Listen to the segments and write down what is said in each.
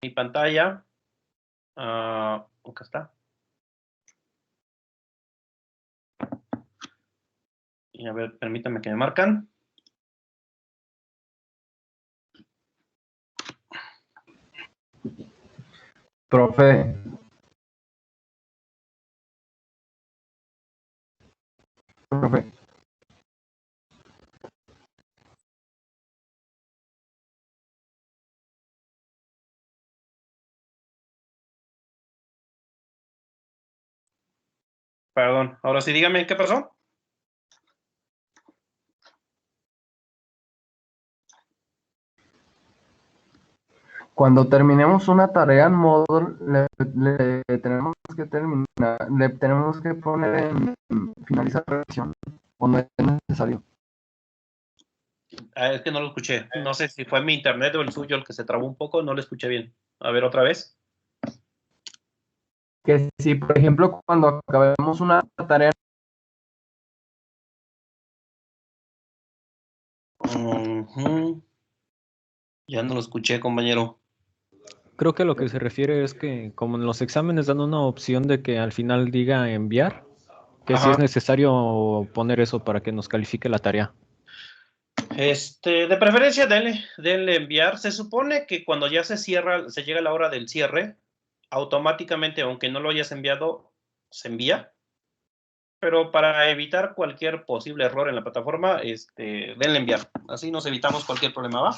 mi pantalla. Acá está. Y a ver, permítanme que me marcan. Profe. Profe. Perdón, ahora sí, dígame, ¿qué pasó? Cuando terminemos una tarea en Moodle, le tenemos que terminar, le tenemos que poner en finalizar revisión, o no es necesario. Es que no lo escuché. No sé si fue mi internet o el suyo el que se trabó un poco, no lo escuché bien. A ver, otra vez. Que si, por ejemplo, cuando acabemos una tarea... Ya no lo escuché, compañero. Creo que lo que se refiere es que como en los exámenes dan una opción de que al final diga enviar, que si es necesario poner eso para que nos califique la tarea. De preferencia, denle enviar. Se supone que cuando ya se cierra, se llega la hora del cierre, automáticamente, aunque no lo hayas enviado, se envía. Pero para evitar cualquier posible error en la plataforma, denle enviar. Así nos evitamos cualquier problema, ¿va?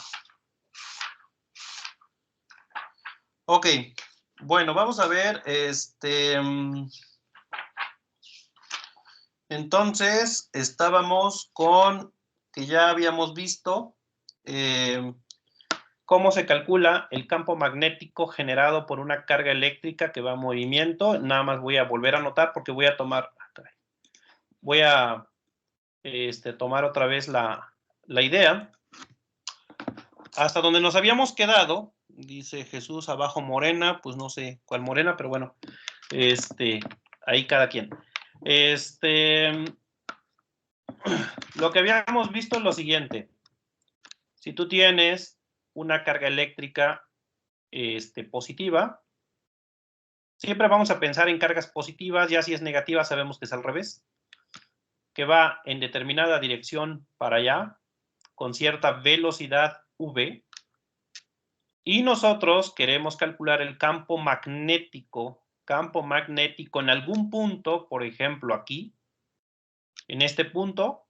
Ok. Bueno, vamos a ver, entonces, estábamos con que ya habíamos visto cómo se calcula el campo magnético generado por una carga eléctrica que va en movimiento. Nada más voy a volver a anotar porque voy a tomar, tomar otra vez la idea. Hasta donde nos habíamos quedado, dice Jesús abajo morena, pues no sé cuál morena, pero bueno, ahí cada quien. Lo que habíamos visto es lo siguiente. Si tú tienes una carga eléctrica positiva, siempre vamos a pensar en cargas positivas, ya si es negativa sabemos que es al revés, que va en determinada dirección para allá, con cierta velocidad v, y nosotros queremos calcular el campo magnético en algún punto, por ejemplo aquí, en este punto.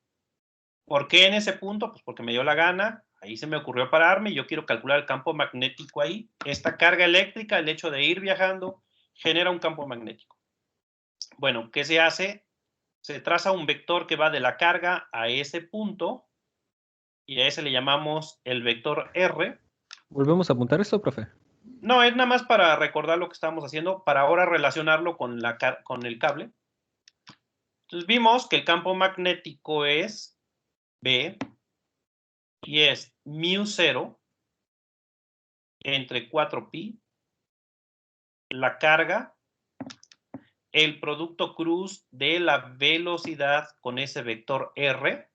¿Por qué en ese punto? Pues porque me dio la gana, ahí se me ocurrió pararme y yo quiero calcular el campo magnético ahí. Esta carga eléctrica, el hecho de ir viajando, genera un campo magnético. Bueno, ¿qué se hace? Se traza un vector que va de la carga a ese punto y a ese le llamamos el vector R. ¿Volvemos a apuntar esto, profe? No, es nada más para recordar lo que estábamos haciendo, para ahora relacionarlo con el cable. Entonces vimos que el campo magnético es B y es μ0 entre 4pi, la carga, el producto cruz de la velocidad con ese vector R,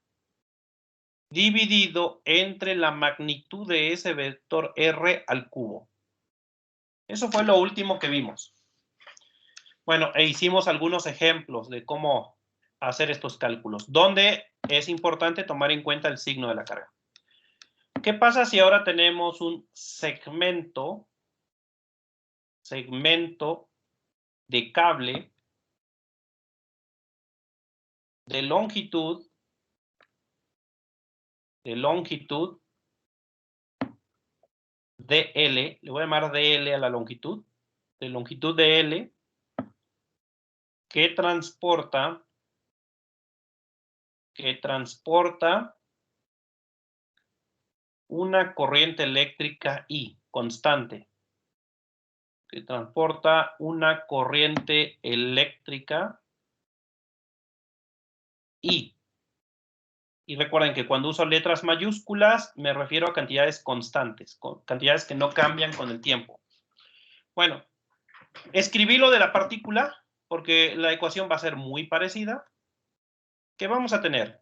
dividido entre la magnitud de ese vector R al cubo. Eso fue lo último que vimos. Bueno, e hicimos algunos ejemplos de cómo hacer estos cálculos, donde es importante tomar en cuenta el signo de la carga. ¿Qué pasa si ahora tenemos un segmento de cable de longitud DL, le voy a llamar DL a la longitud, de longitud DL, que transporta una corriente eléctrica I, constante, que transporta una corriente eléctrica I. Y recuerden que cuando uso letras mayúsculas me refiero a cantidades constantes, cantidades que no cambian con el tiempo. Bueno, escribí lo de la partícula porque la ecuación va a ser muy parecida. ¿Qué vamos a tener?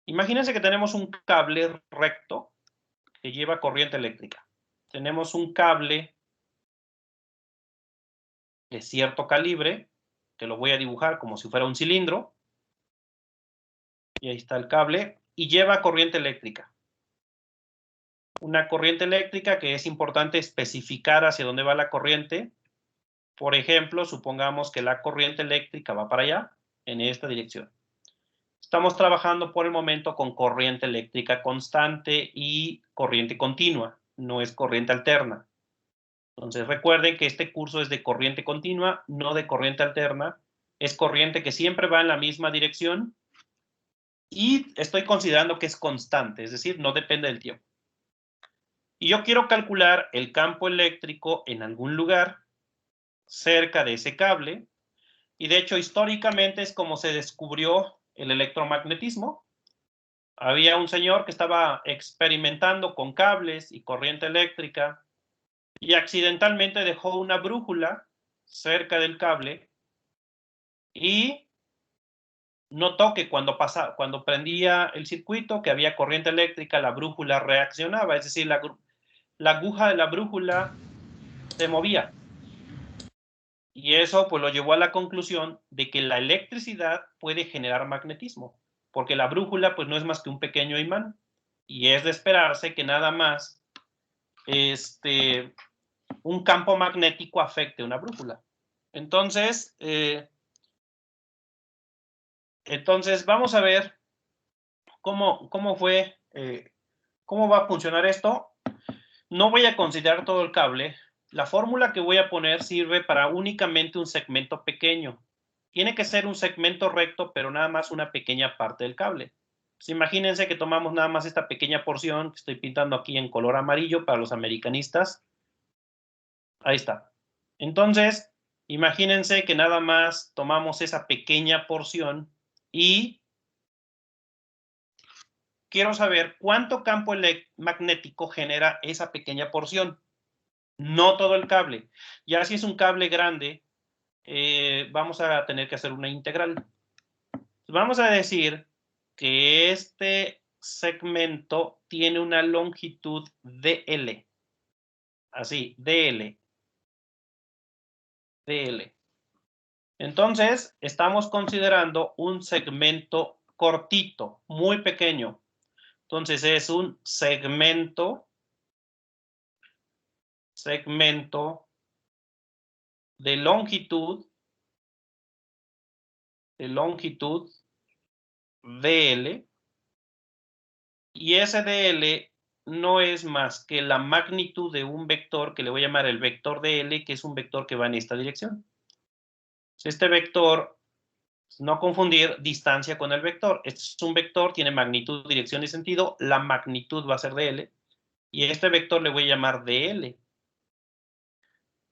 Imagínense que tenemos un cable recto que lleva corriente eléctrica. Tenemos un cable de cierto calibre, que lo voy a dibujar como si fuera un cilindro. Y ahí está el cable, y lleva corriente eléctrica. Una corriente eléctrica que es importante especificar hacia dónde va la corriente. Por ejemplo, supongamos que la corriente eléctrica va para allá, en esta dirección. Estamos trabajando por el momento con corriente eléctrica constante y corriente continua, no es corriente alterna. Entonces recuerden que este curso es de corriente continua, no de corriente alterna. Es corriente que siempre va en la misma dirección y estoy considerando que es constante, es decir, no depende del tiempo. Y yo quiero calcular el campo eléctrico en algún lugar cerca de ese cable. Y de hecho, históricamente es como se descubrió el electromagnetismo. Había un señor que estaba experimentando con cables y corriente eléctrica y accidentalmente dejó una brújula cerca del cable y notó que cuando prendía el circuito, que había corriente eléctrica, la brújula reaccionaba, es decir, la aguja de la brújula se movía. Y eso pues lo llevó a la conclusión de que la electricidad puede generar magnetismo, porque la brújula pues no es más que un pequeño imán, y es de esperarse que nada más un campo magnético afecte una brújula. Entonces vamos a ver cómo va a funcionar esto. No voy a considerar todo el cable. La fórmula que voy a poner sirve para únicamente un segmento pequeño. Tiene que ser un segmento recto, pero nada más una pequeña parte del cable. Pues imagínense que tomamos nada más esta pequeña porción que estoy pintando aquí en color amarillo para los americanistas. Ahí está. Entonces, imagínense que nada más tomamos esa pequeña porción y quiero saber cuánto campo magnético genera esa pequeña porción. No todo el cable. Ya si es un cable grande, vamos a tener que hacer una integral. Vamos a decir que este segmento tiene una longitud dl. Así, dl. Entonces, estamos considerando un segmento cortito, muy pequeño. Entonces, es un segmento de longitud dl, y ese dl no es más que la magnitud de un vector que le voy a llamar el vector dl, que es un vector que va en esta dirección. Este vector, no confundir distancia con el vector. Este es un vector, tiene magnitud, dirección y sentido. La magnitud va a ser dl, y este vector le voy a llamar dl.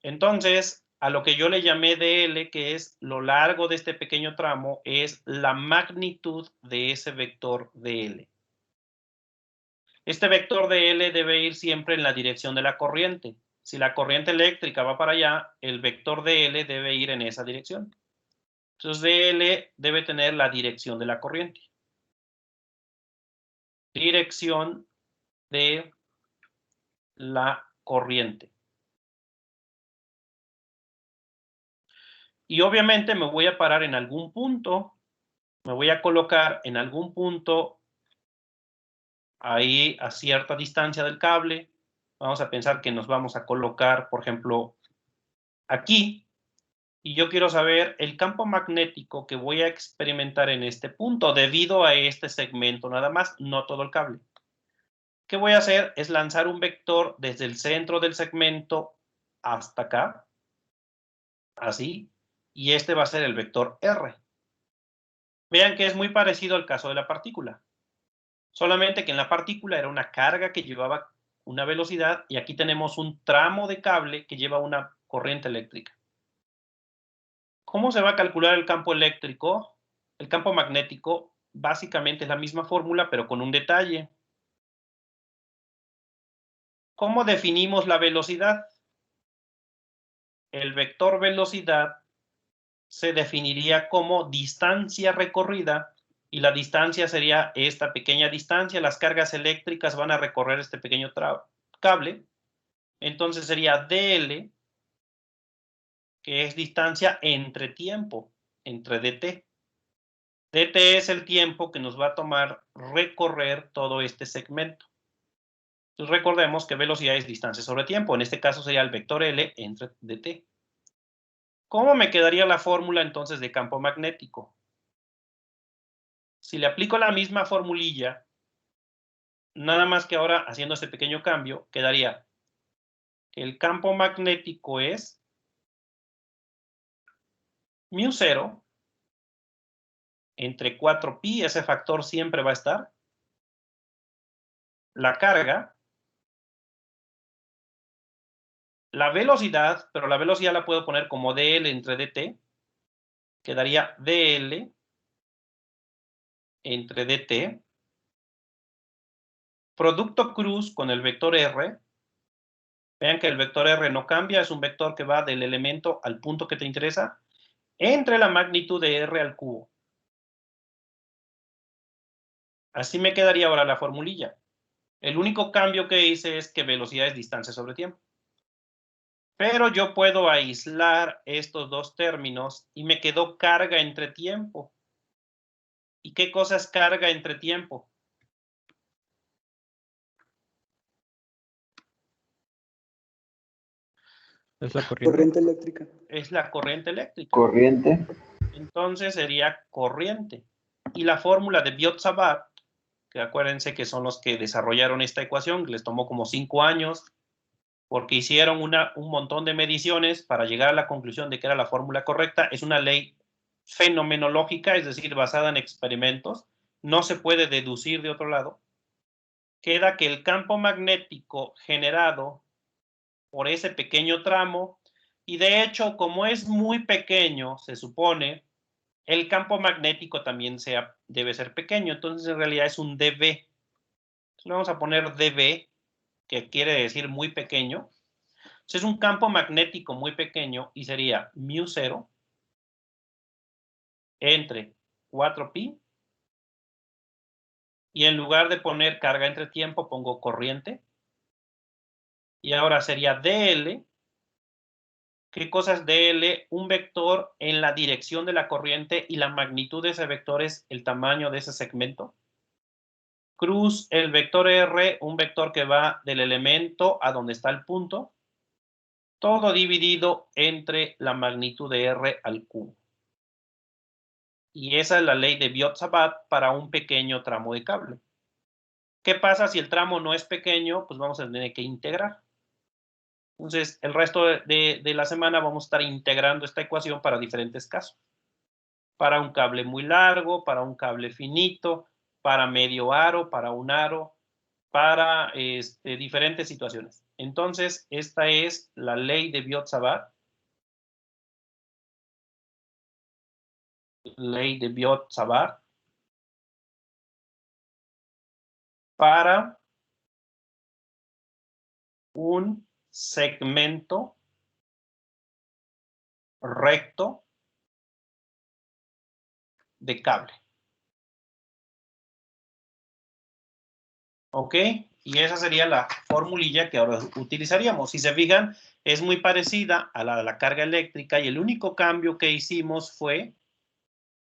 Entonces, a lo que yo le llamé dl, que es lo largo de este pequeño tramo, es la magnitud de ese vector dl. Este vector dl debe ir siempre en la dirección de la corriente. Si la corriente eléctrica va para allá, el vector dl debe ir en esa dirección. Entonces, dl debe tener la dirección de la corriente. Dirección de la corriente. Y obviamente me voy a parar en algún punto, me voy a colocar en algún punto ahí a cierta distancia del cable. Vamos a pensar que nos vamos a colocar, por ejemplo, aquí, y yo quiero saber el campo magnético que voy a experimentar en este punto debido a este segmento nada más, no todo el cable. ¿Qué voy a hacer? Es lanzar un vector desde el centro del segmento hasta acá, así, y este va a ser el vector R. Vean que es muy parecido al caso de la partícula, solamente que en la partícula era una carga que llevaba una velocidad y aquí tenemos un tramo de cable que lleva una corriente eléctrica. ¿Cómo se va a calcular el campo eléctrico? El campo magnético básicamente es la misma fórmula, pero con un detalle. ¿Cómo definimos la velocidad? El vector velocidad se definiría como distancia recorrida, y la distancia sería esta pequeña distancia. Las cargas eléctricas van a recorrer este pequeño cable. Entonces sería dl que es distancia entre tiempo, entre dt. dt es el tiempo que nos va a tomar recorrer todo este segmento. Entonces recordemos que velocidad es distancia sobre tiempo. En este caso sería el vector L entre dt. ¿Cómo me quedaría la fórmula entonces de campo magnético? Si le aplico la misma formulilla, nada más que ahora haciendo este pequeño cambio, quedaría que el campo magnético es μ0 entre 4pi, ese factor siempre va a estar, la carga, la velocidad, pero la velocidad la puedo poner como dl entre dt, quedaría dl entre dt, producto cruz con el vector r. Vean que el vector r no cambia, es un vector que va del elemento al punto que te interesa, entre la magnitud de r al cubo. Así me quedaría ahora la formulilla. El único cambio que hice es que velocidad es distancia sobre tiempo. Pero yo puedo aislar estos dos términos y me quedó carga entre tiempo. ¿Y qué cosa es carga entre tiempo? Es la corriente. Corriente eléctrica. Es la corriente eléctrica. Corriente. Entonces sería corriente. Y la fórmula de Biot-Savart, que acuérdense que son los que desarrollaron esta ecuación, que les tomó como 5 años, porque hicieron un montón de mediciones para llegar a la conclusión de que era la fórmula correcta. Es una ley fenomenológica, es decir, basada en experimentos. No se puede deducir de otro lado. Queda que el campo magnético generado por ese pequeño tramo, y de hecho, como es muy pequeño, se supone, el campo magnético también debe ser pequeño. Entonces, en realidad es un dB. Entonces, le vamos a poner dB, que quiere decir muy pequeño. Entonces, es un campo magnético muy pequeño y sería μ0 entre 4pi. Y en lugar de poner carga entre tiempo, pongo corriente. Y ahora sería dl. ¿Qué cosa es dl? Un vector en la dirección de la corriente y la magnitud de ese vector es el tamaño de ese segmento. Cruz, el vector r, un vector que va del elemento a donde está el punto. Todo dividido entre la magnitud de r al cubo. Y esa es la ley de Biot-Savart para un pequeño tramo de cable. ¿Qué pasa si el tramo no es pequeño? Pues vamos a tener que integrar. Entonces, el resto de la semana vamos a estar integrando esta ecuación para diferentes casos. Para un cable muy largo, para un cable finito, para medio aro, para un aro, para diferentes situaciones. Entonces, esta es la ley de Biot-Savart. Ley de Biot-Savart. Para un segmento recto de cable. ¿Ok? Y esa sería la formulilla que ahora utilizaríamos. Si se fijan, es muy parecida a la de la carga eléctrica y el único cambio que hicimos fue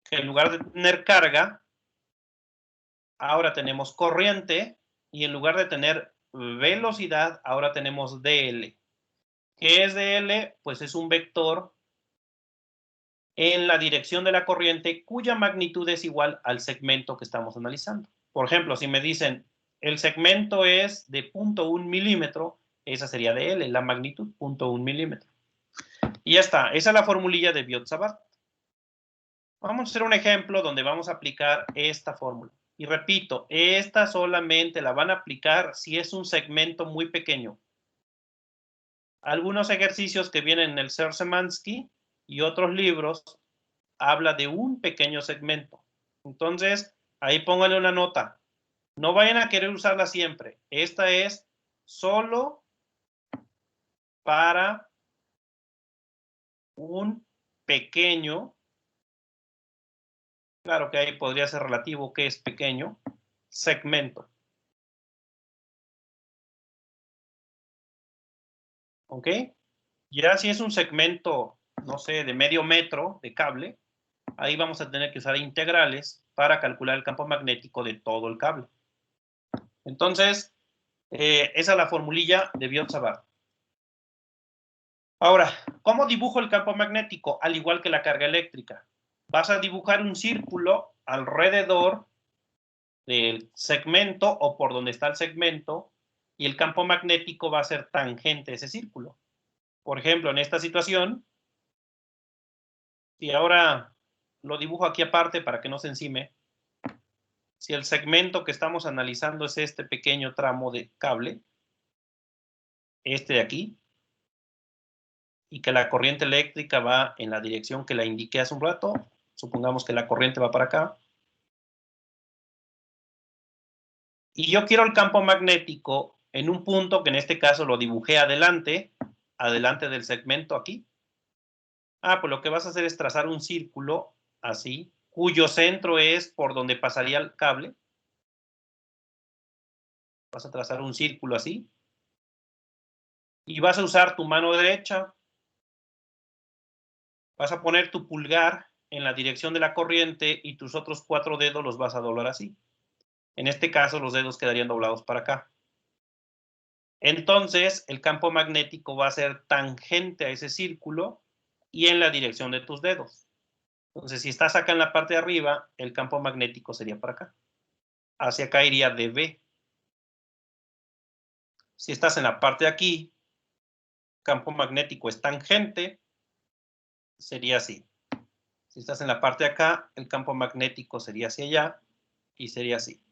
que en lugar de tener carga, ahora tenemos corriente y en lugar de tener velocidad, ahora tenemos dl. ¿Qué es dl? Pues es un vector en la dirección de la corriente cuya magnitud es igual al segmento que estamos analizando. Por ejemplo, si me dicen el segmento es de 0.1 milímetro, esa sería dl, la magnitud, 0.1 milímetro. Y ya está, esa es la formulilla de Biot-Savart. Vamos a hacer un ejemplo donde vamos a aplicar esta fórmula. Y repito, esta solamente la van a aplicar si es un segmento muy pequeño. Algunos ejercicios que vienen en el Szymanski y otros libros habla de un pequeño segmento. Entonces, ahí pónganle una nota. No vayan a querer usarla siempre. Esta es solo para un pequeño, claro que ahí podría ser relativo que es pequeño, segmento. ¿Ok? Ya si es un segmento no sé, de medio metro de cable, ahí vamos a tener que usar integrales para calcular el campo magnético de todo el cable. Entonces, esa es la formulilla de Biot-Savart. Ahora, ¿cómo dibujo el campo magnético? Al igual que la carga eléctrica. Vas a dibujar un círculo alrededor del segmento o por donde está el segmento y el campo magnético va a ser tangente a ese círculo. Por ejemplo, en esta situación, si ahora lo dibujo aquí aparte para que no se encime, si el segmento que estamos analizando es este pequeño tramo de cable, este de aquí, y que la corriente eléctrica va en la dirección que la indiqué hace un rato, supongamos que la corriente va para acá, y yo quiero el campo magnético en un punto que en este caso lo dibujé adelante del segmento aquí. Pues lo que vas a hacer es trazar un círculo así, cuyo centro es por donde pasaría el cable. Vas a trazar un círculo así. Y vas a usar tu mano derecha. Vas a poner tu pulgar en la dirección de la corriente y tus otros 4 dedos los vas a doblar así. En este caso, los dedos quedarían doblados para acá. Entonces, el campo magnético va a ser tangente a ese círculo y en la dirección de tus dedos. Entonces, si estás acá en la parte de arriba, el campo magnético sería para acá. Hacia acá iría dB. Si estás en la parte de aquí, campo magnético es tangente, sería así. Si estás en la parte de acá, el campo magnético sería hacia allá y sería así.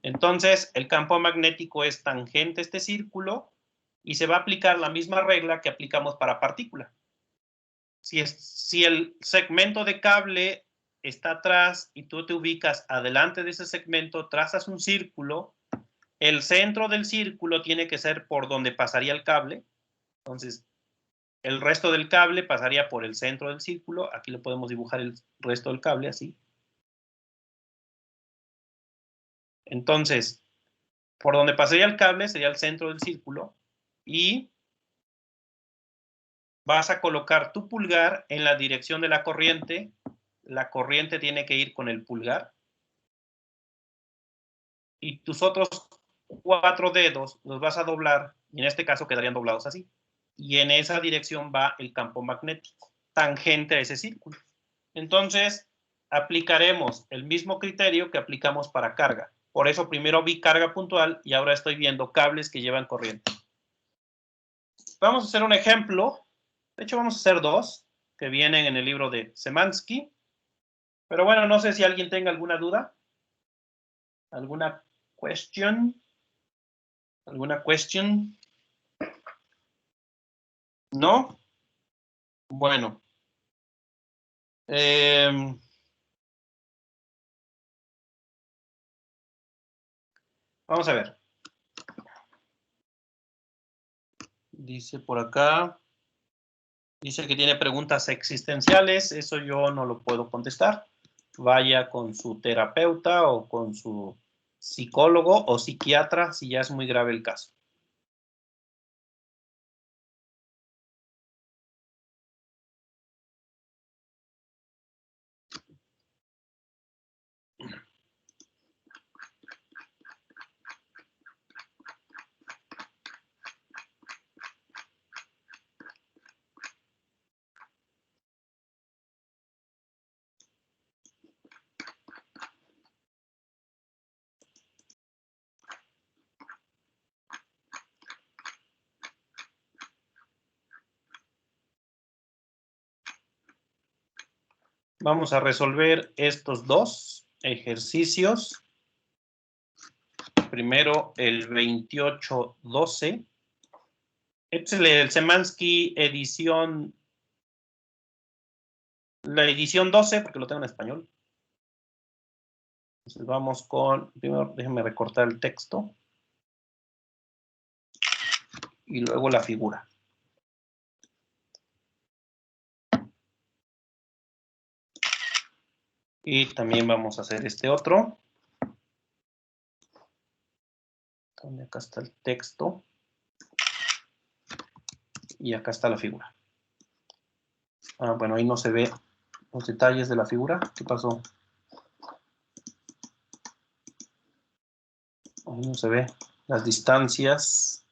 Entonces, el campo magnético es tangente a este círculo y se va a aplicar la misma regla que aplicamos para partícula. Si el segmento de cable está atrás y tú te ubicas adelante de ese segmento, trazas un círculo, el centro del círculo tiene que ser por donde pasaría el cable. Entonces, el resto del cable pasaría por el centro del círculo. Aquí le podemos dibujar el resto del cable así. Entonces, por donde pasaría el cable sería el centro del círculo y vas a colocar tu pulgar en la dirección de la corriente. La corriente tiene que ir con el pulgar. Y tus otros 4 dedos los vas a doblar, y en este caso quedarían doblados así. Y en esa dirección va el campo magnético, tangente a ese círculo. Entonces, aplicaremos el mismo criterio que aplicamos para carga. Por eso primero vi carga puntual y ahora estoy viendo cables que llevan corriente. Vamos a hacer un ejemplo. De hecho, vamos a hacer 2 que vienen en el libro de Szymanski. Pero bueno, no sé si alguien tenga alguna duda. ¿Alguna question? ¿Alguna question? ¿No? Bueno. Vamos a ver. Dice por acá. Dice que tiene preguntas existenciales. Eso yo no lo puedo contestar. Vaya con su terapeuta o con su psicólogo o psiquiatra si ya es muy grave el caso. Vamos a resolver estos 2 ejercicios. Primero el 2812. Este es el Szymanski edición, la edición 12, porque lo tengo en español. Entonces vamos con, primero déjenme recortar el texto y luego la figura. Y también vamos a hacer este otro. Donde acá está el texto. Y acá está la figura. Bueno, ahí no se ve los detalles de la figura. ¿Qué pasó? Ahí no se ve las distancias.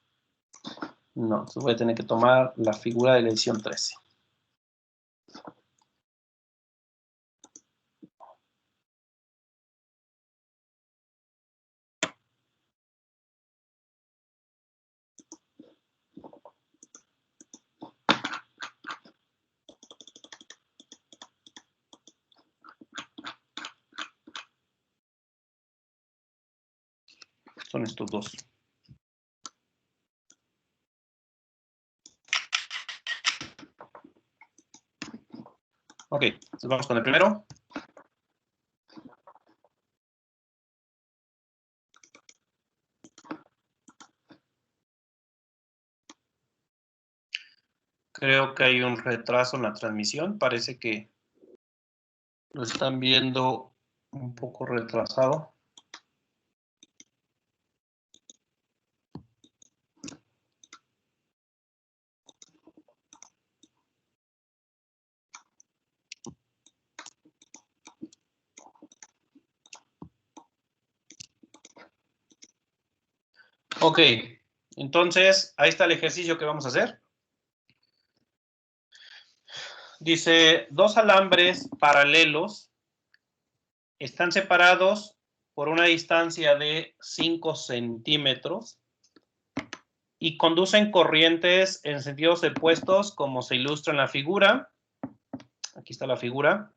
No, entonces voy a tener que tomar la figura de la edición 13. Son estos dos. Ok, entonces vamos con el primero. Creo que hay un retraso en la transmisión. Parece que lo están viendo un poco retrasado. Ok, entonces ahí está el ejercicio que vamos a hacer. Dice, dos alambres paralelos están separados por una distancia de 5 centímetros y conducen corrientes en sentidos opuestos, como se ilustra en la figura. Aquí está la figura.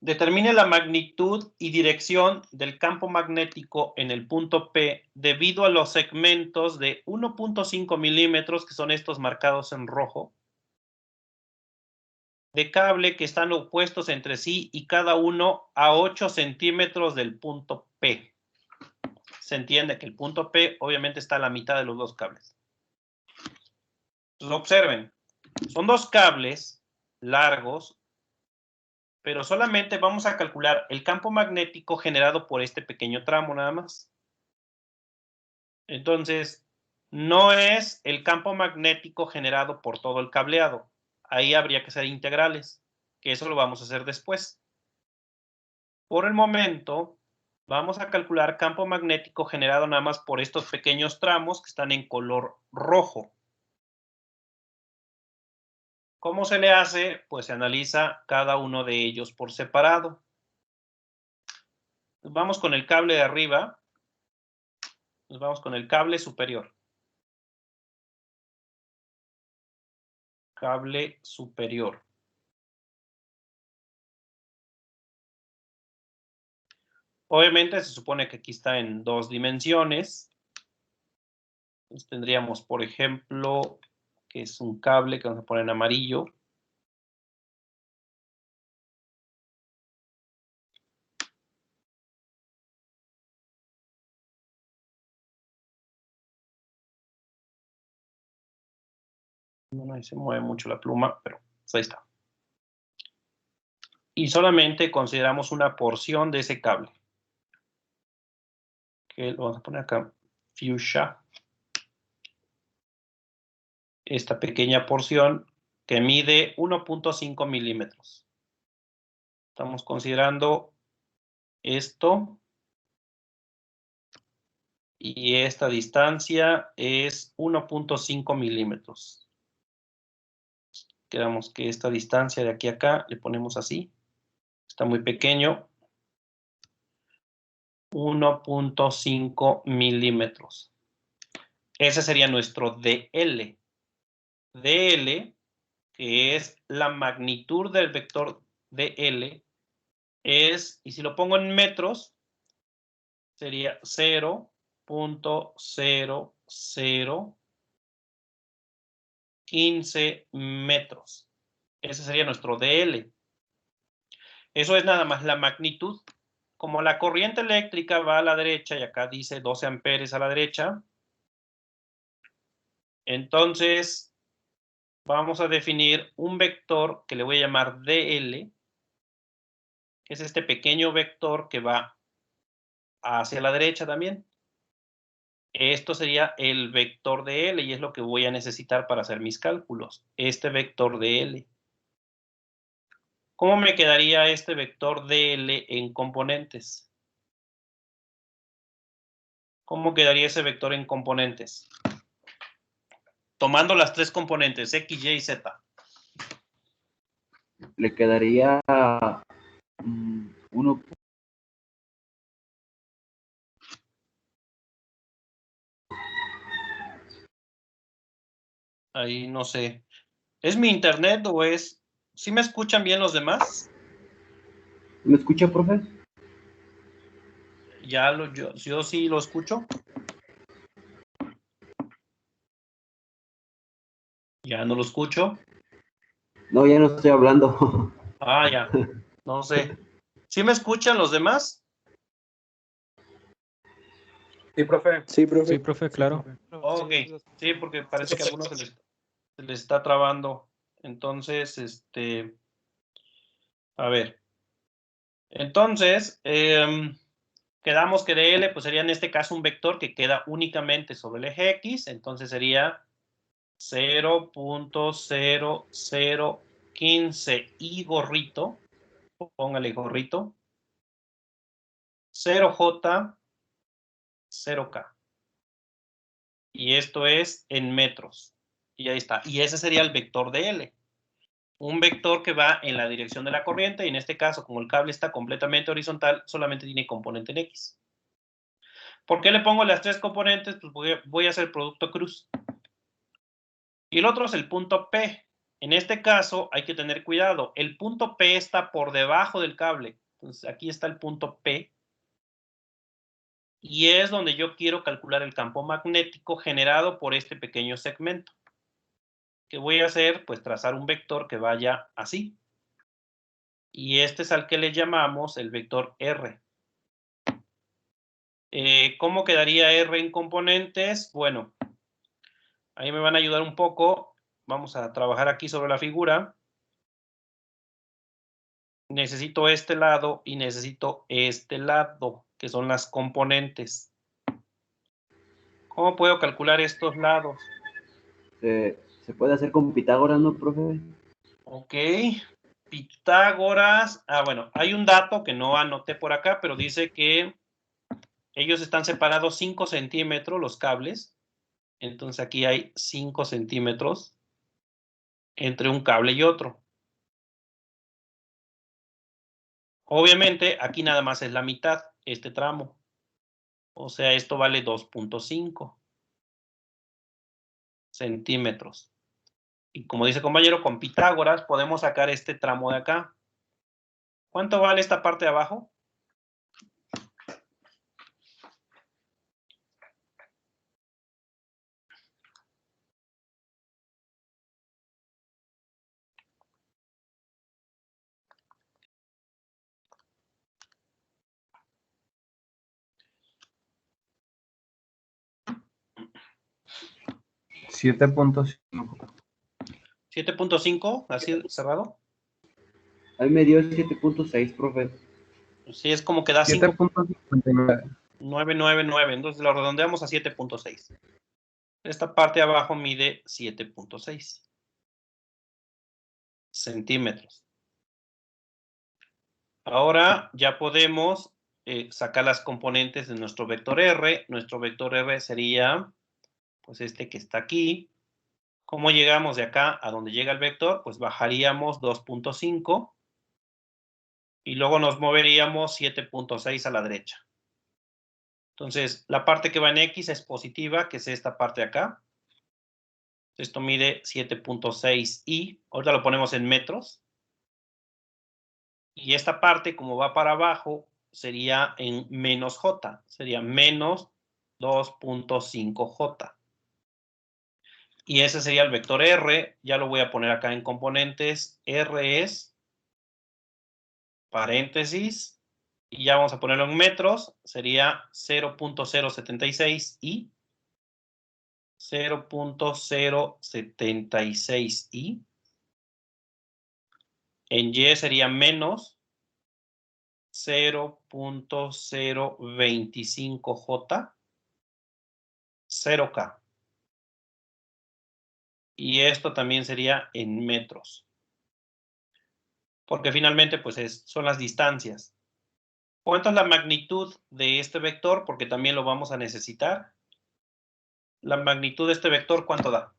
Determine la magnitud y dirección del campo magnético en el punto P debido a los segmentos de 1.5 milímetros, que son estos marcados en rojo, de cable que están opuestos entre sí y cada uno a 8 centímetros del punto P. Se entiende que el punto P obviamente está a la mitad de los dos cables. Entonces observen, son dos cables largos, pero solamente vamos a calcular el campo magnético generado por este pequeño tramo nada más. Entonces, no es el campo magnético generado por todo el cableado. Ahí habría que ser integrales, que eso lo vamos a hacer después. Por el momento, vamos a calcular campo magnético generado nada más por estos pequeños tramos que están en color rojo. ¿Cómo se le hace? Pues se analiza cada uno de ellos por separado. Vamos con el cable de arriba. Nos vamos con el cable superior. Cable superior. Obviamente se supone que aquí está en 2 dimensiones. Entonces tendríamos, por ejemplo, que es un cable que vamos a poner en amarillo. No, ahí se mueve mucho la pluma, pero pues ahí está. Y solamente consideramos una porción de ese cable. Que lo vamos a poner acá, fuchsia. Esta pequeña porción que mide 1.5 milímetros. Estamos considerando esto. Y esta distancia es 1.5 milímetros. Quedamos que esta distancia de aquí a acá le ponemos así. Está muy pequeño. 1.5 milímetros. Ese sería nuestro DL. DL, que es la magnitud del vector DL, es, y si lo pongo en metros, sería 0.0015 metros. Ese sería nuestro DL. Eso es nada más la magnitud. Como la corriente eléctrica va a la derecha, y acá dice 12 amperes a la derecha, entonces vamos a definir un vector que le voy a llamar DL, que es este pequeño vector que va hacia la derecha también. Esto sería el vector de L y es lo que voy a necesitar para hacer mis cálculos. Este vector de L. ¿Cómo me quedaría este vector de L en componentes? ¿Cómo quedaría ese vector en componentes? Tomando las tres componentes, X, Y y Z. Le quedaría 1. Ahí no sé. ¿Es mi internet o es...? ¿Sí me escuchan bien los demás? ¿Me escucha, profe? Yo sí lo escucho. Ya no lo escucho. No, ya no estoy hablando. Ah, ya. No sé. ¿Sí me escuchan los demás? Sí, profe. Sí, profe, claro. Ok. Sí, porque parece que a algunos se les está trabando. Entonces, a ver. Entonces, quedamos que de L, pues sería en este caso un vector que queda únicamente sobre el eje X. Entonces sería 0.0015 y gorrito. Póngale gorrito. 0J, 0K. Y esto es en metros. Y ahí está. Y ese sería el vector de L. Un vector que va en la dirección de la corriente. Y en este caso, como el cable está completamente horizontal, solamente tiene componente en X. ¿Por qué le pongo las tres componentes? Pues voy a hacer producto cruz. Y el otro es el punto P. En este caso hay que tener cuidado. El punto P está por debajo del cable. Entonces aquí está el punto P. Y es donde yo quiero calcular el campo magnético generado por este pequeño segmento. ¿Qué voy a hacer? Pues trazar un vector que vaya así. Y este es al que le llamamos el vector R. ¿Cómo quedaría R en componentes? Bueno, ahí me van a ayudar un poco. Vamos a trabajar aquí sobre la figura. Necesito este lado y necesito este lado, que son las componentes. ¿Cómo puedo calcular estos lados? ¿Se puede hacer con Pitágoras, no, profe? Ok. Pitágoras. Ah, bueno, hay un dato que no anoté por acá, pero dice que ellos están separados 5 centímetros los cables. Entonces aquí hay 5 centímetros entre un cable y otro. Obviamente aquí nada más es la mitad, este tramo. O sea, esto vale 2.5 centímetros. Y como dice el compañero, con Pitágoras podemos sacar este tramo de acá. ¿Cuánto vale esta parte de abajo? $7.5. 7.5, así cerrado. A mí me dio 7.6, profe. Sí, es como que da 7.59. 5.999. Entonces lo redondeamos a 7.6. Esta parte de abajo mide 7.6 centímetros. Ahora ya podemos sacar las componentes de nuestro vector R. Nuestro vector R sería, pues este que está aquí. ¿Cómo llegamos de acá a donde llega el vector? Pues bajaríamos 2.5 y luego nos moveríamos 7.6 a la derecha. Entonces, la parte que va en X es positiva, que es esta parte de acá. Esto mide 7.6 y, ahorita lo ponemos en metros. Y esta parte, como va para abajo, sería en menos J, sería menos 2.5 J. Y ese sería el vector R, ya lo voy a poner acá en componentes. R es, paréntesis, y ya vamos a ponerlo en metros, sería 0.076 y 0.076 y. En Y sería menos 0.025 J. 0K. Y esto también sería en metros. Porque finalmente, pues son las distancias. ¿Cuánto es la magnitud de este vector? Porque también lo vamos a necesitar. La magnitud de este vector, ¿cuánto da?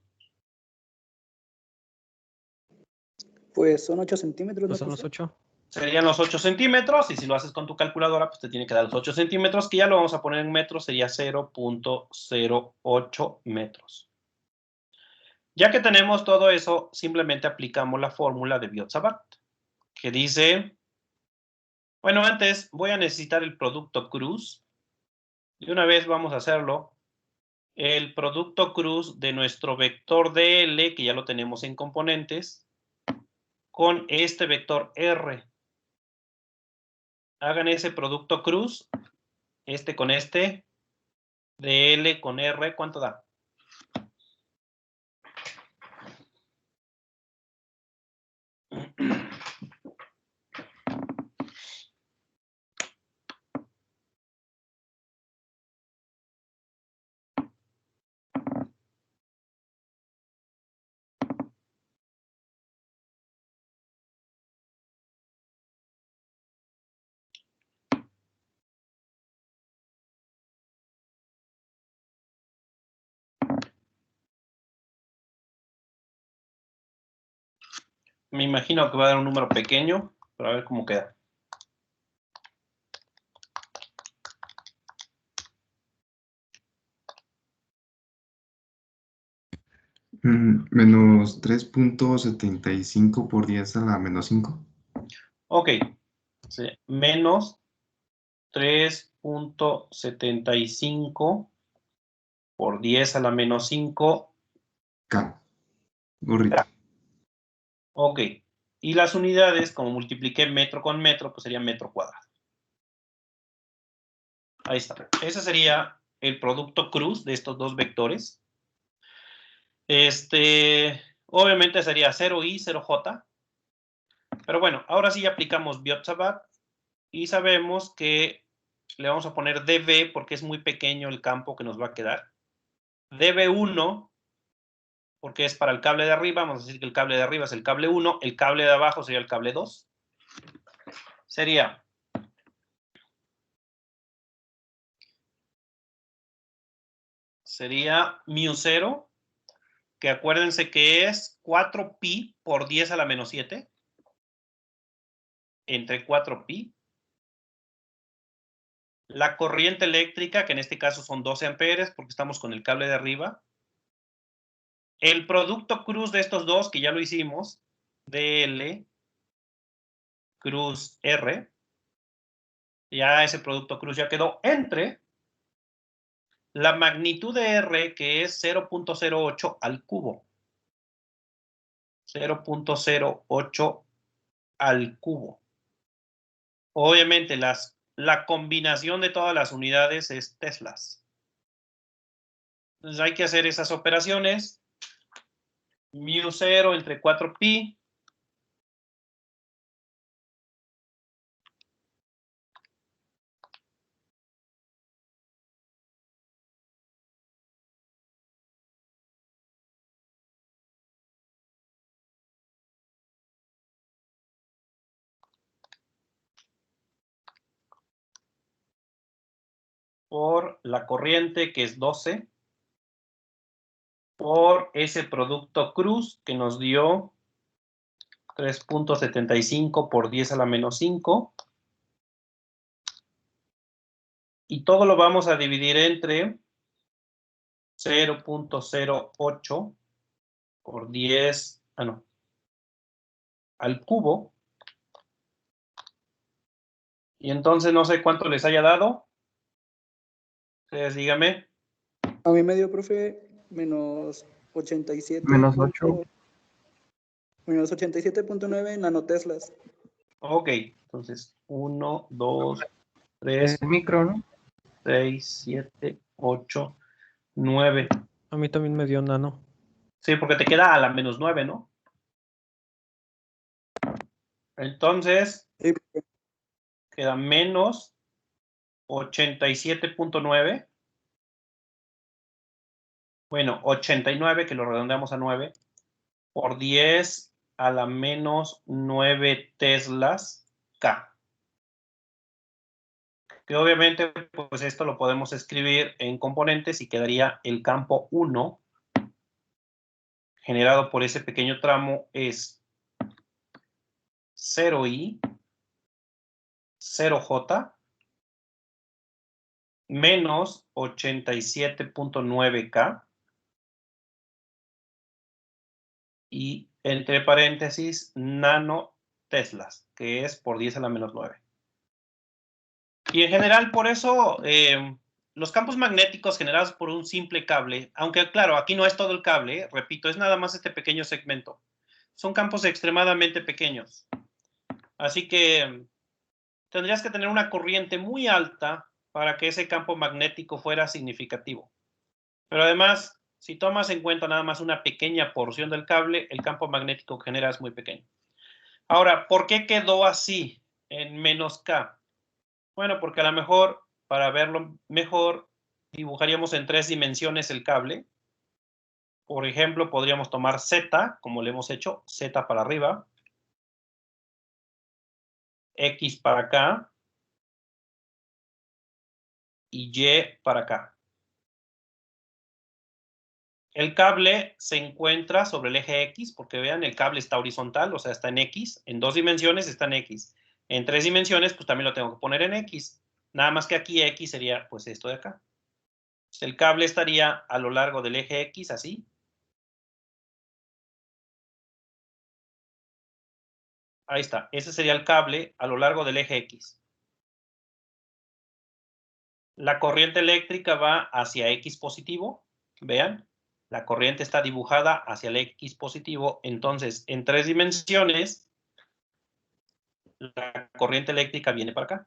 Pues son 8 centímetros, ¿no, Pues son los profe? 8. Serían los 8 centímetros, y si lo haces con tu calculadora, pues te tiene que dar los 8 centímetros, que ya lo vamos a poner en metros, sería 0.08 metros. Ya que tenemos todo eso, simplemente aplicamos la fórmula de Biot-Savart, que dice, bueno, antes voy a necesitar el producto cruz. De una vez vamos a hacerlo. El producto cruz de nuestro vector DL, que ya lo tenemos en componentes, con este vector R. Hagan ese producto cruz, este con este, DL con R, ¿cuánto da? Me imagino que va a dar un número pequeño, pero a ver cómo queda. Menos 3.75 por 10 a la menos 5. Ok, sí, menos 3.75 por 10 a la menos 5. K. Gorrito. Ok, y las unidades, como multipliqué metro con metro, pues sería metro cuadrado. Ahí está. Ese sería el producto cruz de estos dos vectores. Obviamente sería 0i, 0j. Pero bueno, ahora sí aplicamos Biot-Savart y sabemos que le vamos a poner dB porque es muy pequeño el campo que nos va a quedar. dB1 porque es para el cable de arriba, vamos a decir que el cable de arriba es el cable 1, el cable de abajo sería el cable 2. Sería μ0, que acuérdense que es 4pi por 10 a la menos 7, entre 4pi. La corriente eléctrica, que en este caso son 12 amperes, porque estamos con el cable de arriba. El producto cruz de estos dos, que ya lo hicimos, DL cruz R. Ya ese producto cruz ya quedó entre la magnitud de R, que es 0.08 al cubo. 0.08 al cubo. Obviamente la combinación de todas las unidades es teslas. Entonces hay que hacer esas operaciones. μ0 entre 4pi. Por la corriente, que es 12. Por ese producto cruz, que nos dio 3.75 por 10 a la menos 5. Y todo lo vamos a dividir entre 0.08 por 10, al cubo. Y entonces no sé cuánto les haya dado. Ustedes díganme. A mí me dio, profe, menos 87. Menos 8. Menos 87.9 nanoteslas. Ok, entonces 1, 2, 3, El micro, ¿no? 6, 7, 8, 9. A mí también me dio nano. Sí, porque te queda a la menos 9, ¿no? Entonces, Sí, queda menos 87.9 Bueno, 89, que lo redondeamos a 9, por 10 a la menos 9 teslas K. Que obviamente, pues esto lo podemos escribir en componentes y quedaría el campo 1 generado por ese pequeño tramo es 0i, 0j, menos 87.9K, y entre paréntesis, nanoteslas, que es por 10 a la menos 9. Y en general, por eso, los campos magnéticos generados por un simple cable, aunque claro, aquí no es todo el cable, repito, es nada más este pequeño segmento. Son campos extremadamente pequeños. Así que tendrías que tener una corriente muy alta para que ese campo magnético fuera significativo. Pero además, si tomas en cuenta nada más una pequeña porción del cable, el campo magnético que genera es muy pequeño. Ahora, ¿por qué quedó así en menos K? Bueno, porque a lo mejor, para verlo mejor, dibujaríamos en 3 dimensiones el cable. Por ejemplo, podríamos tomar Z, como le hemos hecho, Z para arriba, X para acá, y Y para acá. El cable se encuentra sobre el eje X, porque vean, el cable está horizontal, o sea, está en X. En 2 dimensiones está en X. En 3 dimensiones, pues también lo tengo que poner en X. Nada más que aquí X sería, pues, esto de acá. El cable estaría a lo largo del eje X, así. Ahí está. Ese sería el cable a lo largo del eje X. La corriente eléctrica va hacia X positivo. Vean, la corriente está dibujada hacia el X positivo. Entonces, en 3 dimensiones, la corriente eléctrica viene para acá.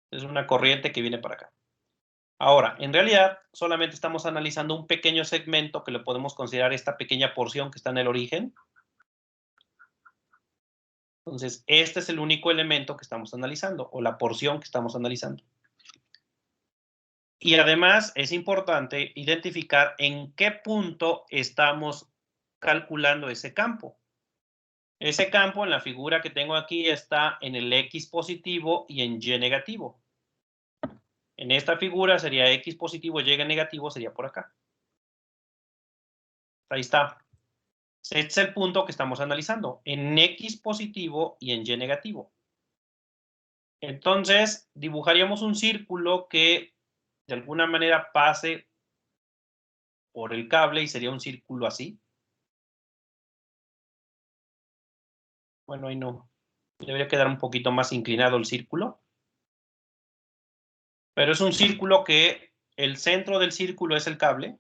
Es una corriente que viene para acá. Ahora, en realidad, solamente estamos analizando un pequeño segmento que le podemos considerar esta pequeña porción que está en el origen. Entonces, este es el único elemento que estamos analizando, o la porción que estamos analizando. Y además, es importante identificar en qué punto estamos calculando ese campo. Ese campo, en la figura que tengo aquí, está en el X positivo y en Y negativo. En esta figura sería X positivo, Y negativo sería por acá. Ahí está. Este es el punto que estamos analizando, en X positivo y en Y negativo. Entonces, dibujaríamos un círculo que de alguna manera pase por el cable y sería un círculo así. Bueno, ahí no. Debería quedar un poquito más inclinado el círculo. Pero es un círculo que el centro del círculo es el cable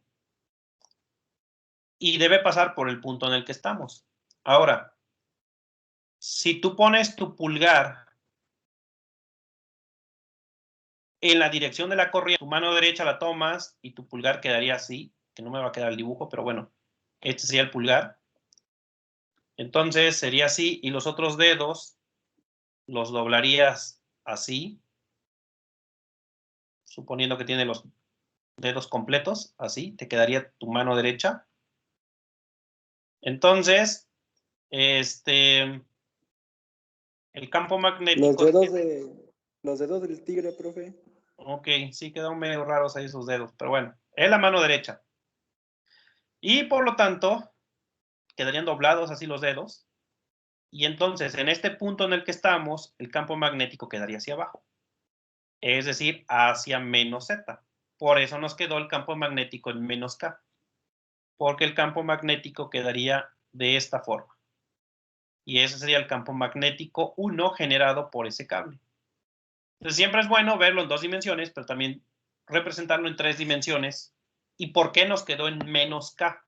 y debe pasar por el punto en el que estamos. Ahora, si tú pones tu pulgar en la dirección de la corriente, tu mano derecha la tomas y tu pulgar quedaría así, que no me va a quedar el dibujo, pero bueno, este sería el pulgar. Entonces sería así, y los otros dedos los doblarías así, suponiendo que tiene los dedos completos, así, te quedaría tu mano derecha. Entonces, el campo magnético... Los dedos del tigre, profe. Ok, sí quedaron medio raros ahí sus dedos, pero bueno, es la mano derecha. Y por lo tanto, quedarían doblados así los dedos. Y entonces, en este punto en el que estamos, el campo magnético quedaría hacia abajo. Es decir, hacia menos Z. Por eso nos quedó el campo magnético en menos K. Porque el campo magnético quedaría de esta forma. Y ese sería el campo magnético 1 generado por ese cable. Entonces, siempre es bueno verlo en 2 dimensiones, pero también representarlo en 3 dimensiones. ¿Y por qué nos quedó en menos K?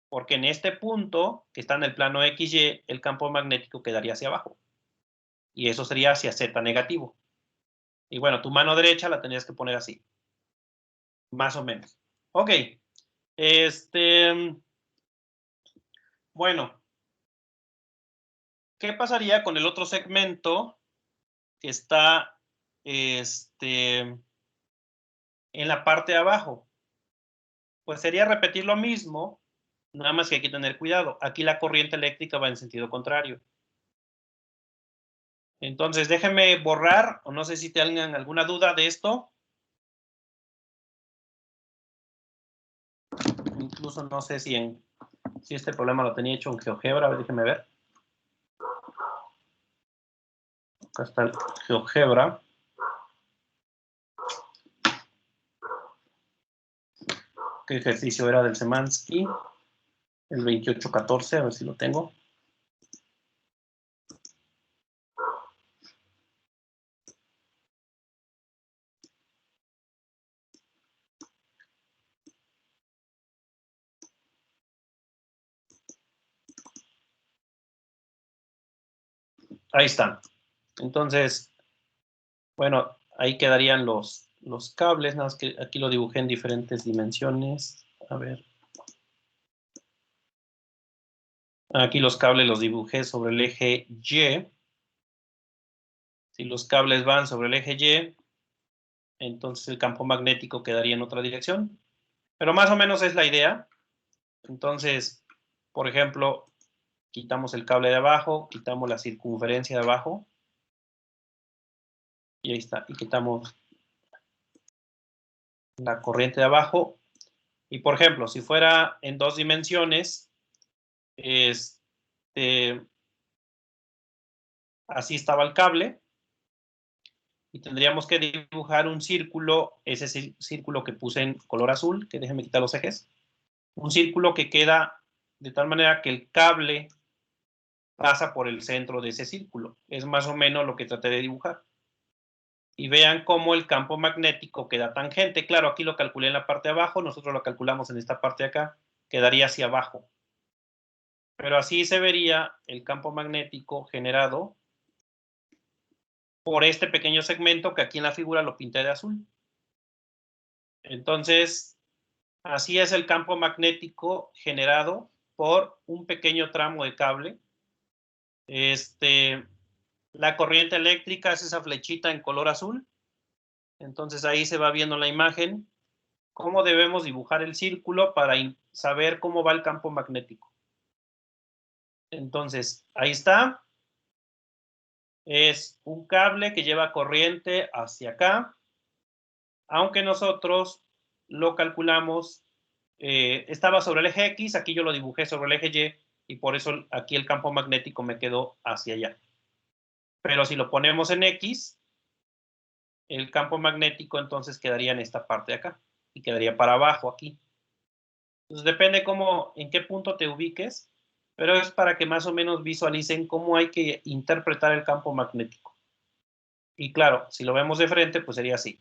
Porque en este punto, que está en el plano XY, el campo magnético quedaría hacia abajo. Y eso sería hacia Z negativo. Y bueno, tu mano derecha la tendrías que poner así. Más o menos. Ok. Bueno. ¿Qué pasaría con el otro segmento que está en la parte de abajo? pues sería repetir lo mismo, nada más que hay que tener cuidado. Aquí la corriente eléctrica va en sentido contrario. Entonces, déjenme borrar, o no sé si tengan alguna duda de esto. Incluso no sé si este problema lo tenía hecho en GeoGebra. A ver, déjenme ver. Acá está el GeoGebra. ¿Qué ejercicio era del Semansky? El 2814, a ver si lo tengo. Ahí están. Entonces, bueno, ahí quedarían los cables, nada más que aquí lo dibujé en diferentes dimensiones. A ver. Aquí los cables los dibujé sobre el eje Y. Si los cables van sobre el eje Y, entonces el campo magnético quedaría en otra dirección. Pero más o menos es la idea. Entonces, por ejemplo, quitamos el cable de abajo, quitamos la circunferencia de abajo. Y ahí está. Y quitamos la corriente de abajo. Y por ejemplo, si fuera en 2 dimensiones, así estaba el cable. Y tendríamos que dibujar un círculo, ese círculo que puse en color azul, que déjenme quitar los ejes. Un círculo que queda de tal manera que el cable pasa por el centro de ese círculo. Es más o menos lo que traté de dibujar. Y vean cómo el campo magnético queda tangente. Claro, aquí lo calculé en la parte de abajo, nosotros lo calculamos en esta parte de acá, quedaría hacia abajo. Pero así se vería el campo magnético generado por este pequeño segmento que aquí en la figura lo pinté de azul. Entonces, así es el campo magnético generado por un pequeño tramo de cable. La corriente eléctrica es esa flechita en color azul. Entonces ahí se va viendo la imagen cómo debemos dibujar el círculo para saber cómo va el campo magnético. Entonces, ahí está. Es un cable que lleva corriente hacia acá. Aunque nosotros lo calculamos, estaba sobre el eje X, aquí yo lo dibujé sobre el eje Y, y por eso aquí el campo magnético me quedó hacia allá. Pero si lo ponemos en X, el campo magnético entonces quedaría en esta parte de acá, y quedaría para abajo aquí. Entonces depende en qué punto te ubiques, pero es para que más o menos visualicen cómo hay que interpretar el campo magnético. Y claro, si lo vemos de frente, pues sería así.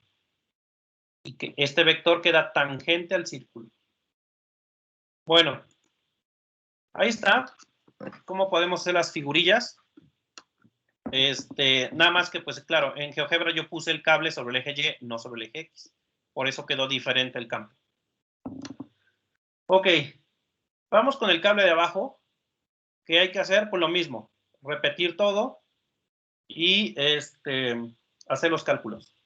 Y que este vector queda tangente al círculo. Bueno, ahí está. ¿Cómo podemos hacer las figurillas? Nada más que, pues claro, en GeoGebra yo puse el cable sobre el eje Y, no sobre el eje X. Por eso quedó diferente el campo. Ok, vamos con el cable de abajo. ¿Qué hay que hacer? Pues lo mismo, repetir todo y hacer los cálculos.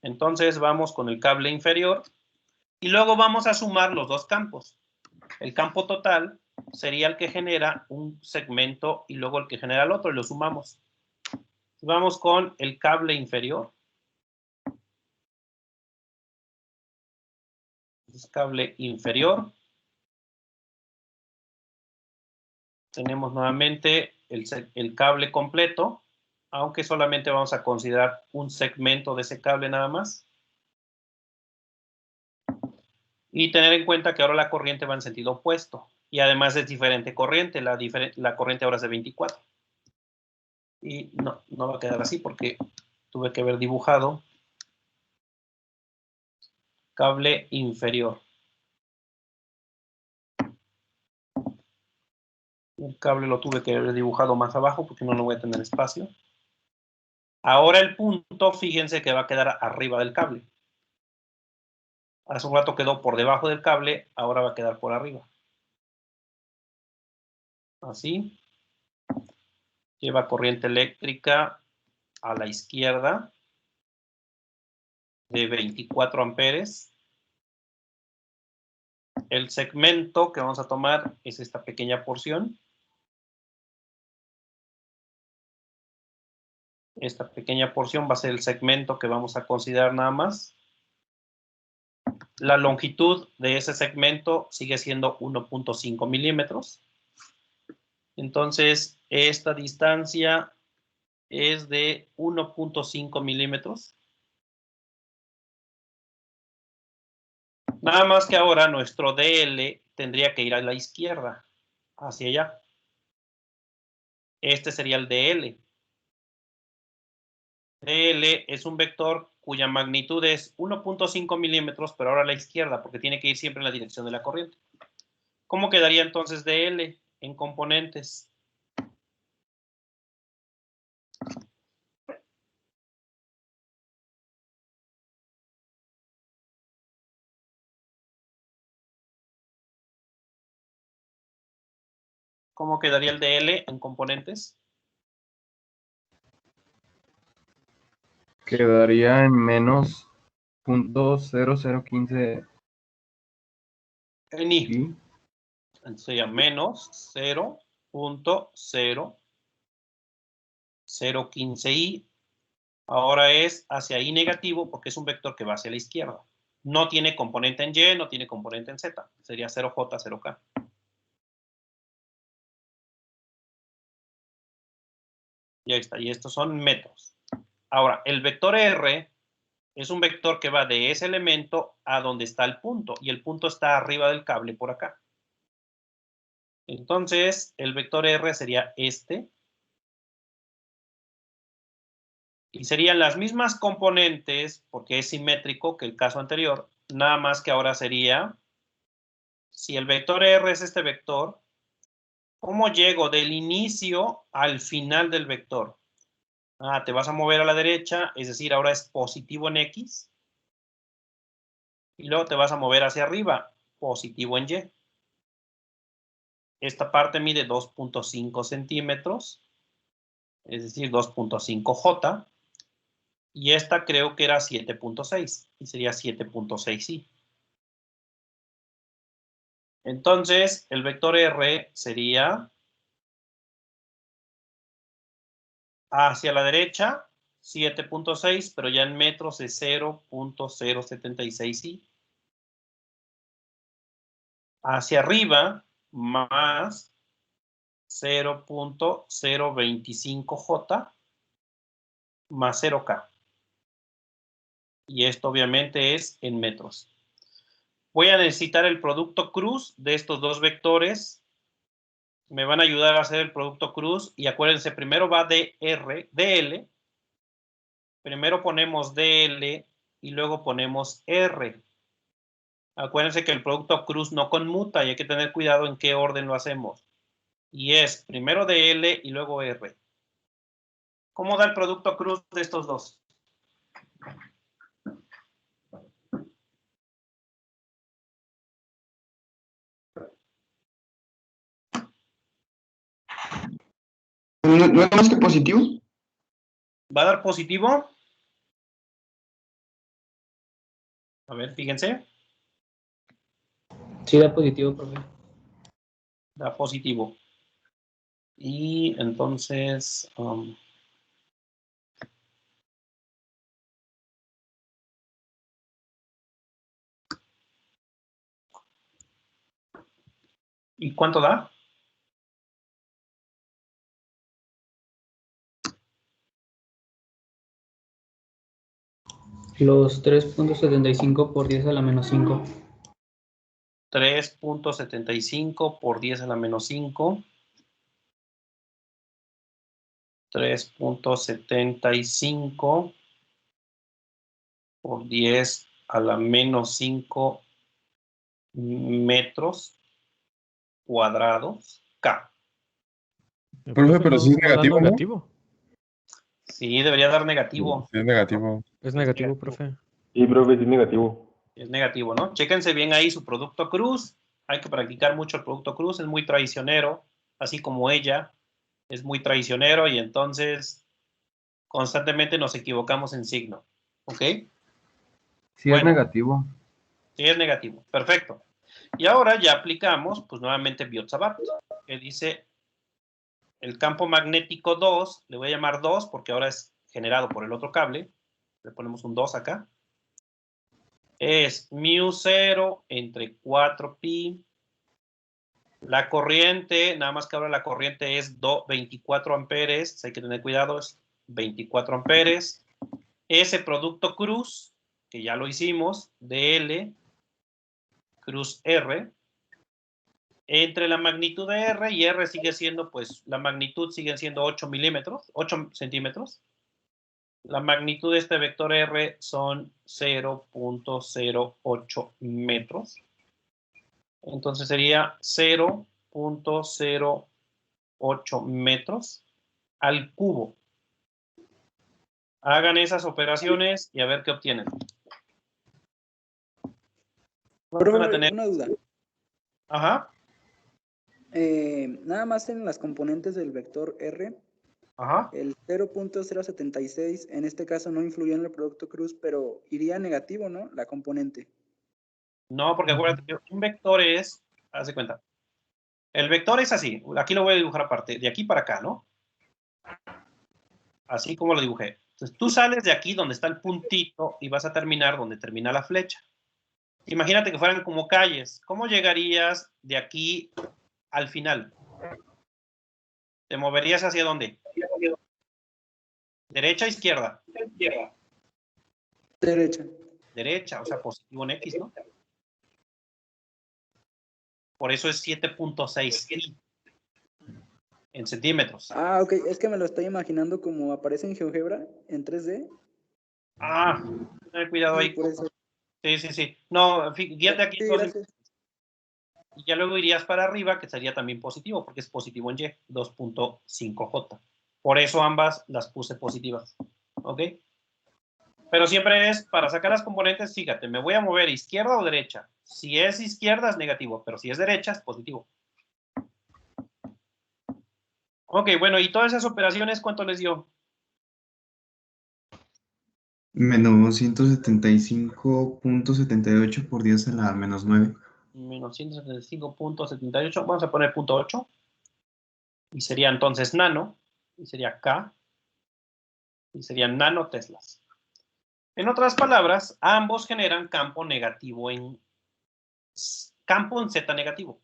Entonces vamos con el cable inferior y luego vamos a sumar los dos campos. El campo total sería el que genera un segmento y luego el que genera el otro y lo sumamos. Vamos con el cable inferior. Cable inferior. Tenemos nuevamente el cable completo, aunque solamente vamos a considerar un segmento de ese cable nada más. Y tener en cuenta que ahora la corriente va en sentido opuesto. Y además es diferente corriente. La corriente ahora es de 24. Y no va a quedar así porque tuve que haber dibujado cable inferior. El cable lo tuve que haber dibujado más abajo porque no voy a tener espacio. Ahora el punto, fíjense que va a quedar arriba del cable. Hace un rato quedó por debajo del cable, ahora va a quedar por arriba. Así. Lleva corriente eléctrica a la izquierda. de 24 amperes. El segmento que vamos a tomar es esta pequeña porción. Esta pequeña porción va a ser el segmento que vamos a considerar nada más. La longitud de ese segmento sigue siendo 1.5 milímetros. Entonces, esta distancia es de 1.5 milímetros. Nada más que ahora nuestro DL tendría que ir a la izquierda, hacia allá. Este sería el DL. DL es un vector cuya magnitud es 1.5 milímetros, pero ahora a la izquierda, porque tiene que ir siempre en la dirección de la corriente. ¿Cómo quedaría entonces DL en componentes? ¿Cómo quedaría el DL en componentes? Quedaría en menos .0015 En I. y Entonces sería menos 0.0015i. Ahora es hacia I negativo porque es un vector que va hacia la izquierda. No tiene componente en Y, no tiene componente en Z. Sería 0J, 0K. Y ahí está. Y estos son metros. Ahora, el vector R es un vector que va de ese elemento a donde está el punto. Y el punto está arriba del cable por acá. Entonces, el vector R sería este. Y serían las mismas componentes, porque es simétrico que el caso anterior, nada más que ahora sería, si el vector R es este vector, ¿cómo llego del inicio al final del vector? Te vas a mover a la derecha, es decir, ahora es positivo en X. Y luego te vas a mover hacia arriba, positivo en Y. Esta parte mide 2.5 centímetros, es decir, 2.5 J. Y esta creo que era 7.6 y sería 7.6i. Entonces, el vector R sería hacia la derecha 7.6, pero ya en metros es 0.076i. Hacia arriba más 0.025j más 0k. Y esto obviamente es en metros. Voy a necesitar el producto cruz de estos dos vectores. Me van a ayudar a hacer el producto cruz. Y acuérdense, primero va DL. Primero ponemos DL y luego ponemos R. Acuérdense que el producto cruz no conmuta y hay que tener cuidado en qué orden lo hacemos. Y es primero DL y luego R. ¿Cómo da el producto cruz de estos dos? ¿No es más que positivo? ¿Va a dar positivo? A ver, fíjense. Sí, da positivo, profe. Da positivo. Y entonces... ¿y cuánto da? Los 3.75 por 10 a la menos 5. 3.75 por 10 a la menos 5. 3.75 por 10 a la menos 5 metros cuadrados K. Profe, pero sí es ¿No da negativo, ¿no? negativo? Sí, debería dar negativo. Sí es negativo. Es negativo, profe. Sí, profe, sí es negativo. Es negativo, ¿no? Chéquense bien ahí su producto cruz. Hay que practicar mucho el producto cruz. Es muy traicionero, así como ella. Es muy traicionero y entonces constantemente nos equivocamos en signo. ¿Ok? Si es Bueno. negativo. Sí, es negativo. Perfecto. Y ahora ya aplicamos, pues nuevamente Biot-Savart, que dice el campo magnético 2, le voy a llamar 2 porque ahora es generado por el otro cable. Le ponemos un 2 acá. Es μ0 entre 4pi. La corriente, nada más que ahora la corriente es 24 amperes. Hay que tener cuidado, es 24 amperes. Ese producto cruz, que ya lo hicimos, dl cruz R, entre la magnitud de R y R sigue siendo, pues, la magnitud sigue siendo 8 milímetros, 8 centímetros. La magnitud de este vector R son 0.08 metros. Entonces sería 0.08 metros al cubo. Hagan esas operaciones y a ver qué obtienen. Van a Profe, tener... una duda. Ajá, Nada más en las componentes del vector R, ajá. el 0.076 en este caso no influyó en el producto cruz, pero iría negativo, ¿no? La componente. No, porque acuérdate que un vector es, haz de cuenta, el vector es así, aquí lo voy a dibujar aparte, de aquí para acá, ¿no? Así como lo dibujé. Entonces tú sales de aquí donde está el puntito y vas a terminar donde termina la flecha. Imagínate que fueran como calles. ¿Cómo llegarías de aquí al final? ¿Te moverías hacia dónde? ¿Derecha o izquierda? Derecha. Derecha, o sea, positivo en X, ¿no? Por eso es 7.6 en centímetros. Ah, ok, es que me lo estoy imaginando como aparece en GeoGebra, en 3D. Ah, ten cuidado Sí, ahí. por eso. Sí. No, guíate aquí. Sí, gracias. Y ya luego irías para arriba, que sería también positivo, porque es positivo en Y, 2.5J. Por eso ambas las puse positivas. ¿Ok? Pero siempre es, para sacar las componentes, fíjate, me voy a mover izquierda o derecha. Si es izquierda es negativo, pero si es derecha es positivo. Ok, bueno, y todas esas operaciones, ¿cuánto les dio? Menos 175.78 por 10 a la menos 9. Menos 175.78, vamos a poner punto 8. Y sería entonces nano, y sería K, y serían nanoteslas. En otras palabras, ambos generan campo negativo campo en Z negativo. O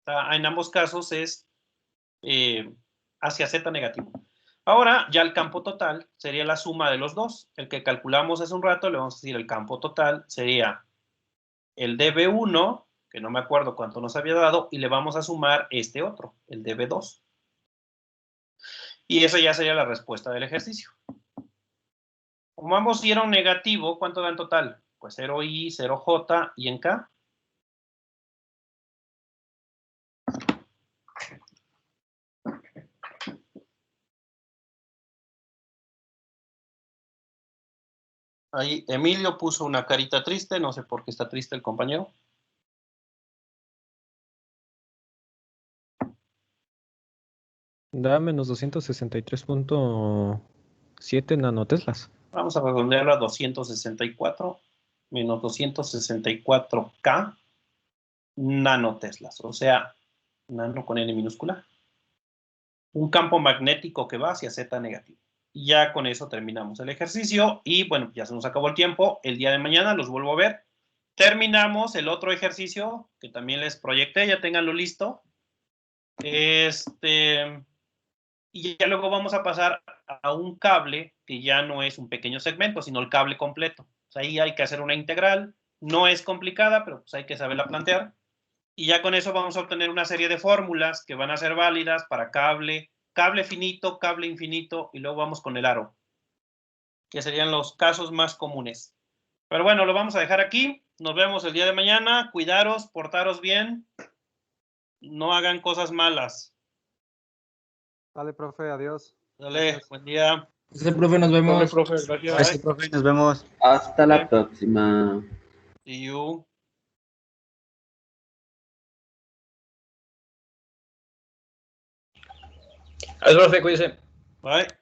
sea, en ambos casos es hacia Z negativo. Ahora, ya el campo total sería la suma de los dos. El que calculamos hace un rato, le vamos a decir el campo total sería el dB1, que no me acuerdo cuánto nos había dado, y le vamos a sumar este otro, el dB2. Y esa ya sería la respuesta del ejercicio. Como ambos dieron negativo, ¿cuánto da en total? Pues 0i, 0j y en k. Ahí Emilio puso una carita triste, no sé por qué está triste el compañero. Da menos 263.7 nanoteslas. Vamos a redondearlo a 264 menos 264K nanoteslas, o sea, nano con N minúscula. Un campo magnético que va hacia Z negativo. Y ya con eso terminamos el ejercicio y bueno, ya se nos acabó el tiempo. El día de mañana los vuelvo a ver. Terminamos el otro ejercicio que también les proyecté, ya tenganlo listo. Y ya luego vamos a pasar a un cable que ya no es un pequeño segmento, sino el cable completo. O sea, ahí hay que hacer una integral. No es complicada, pero pues hay que saberla plantear. Y ya con eso vamos a obtener una serie de fórmulas que van a ser válidas para cable finito, cable infinito, y luego vamos con el aro, que serían los casos más comunes. Pero bueno, lo vamos a dejar aquí. Nos vemos el día de mañana. Cuidaros, portaros bien. No hagan cosas malas. Dale, profe, adiós. Dale, Gracias. buen día. Gracias, profe, nos vemos. Dale, profe, gracias. Gracias, profe, nos vemos. Hasta la próxima. See you. Adiós, profe, cuídese. Bye.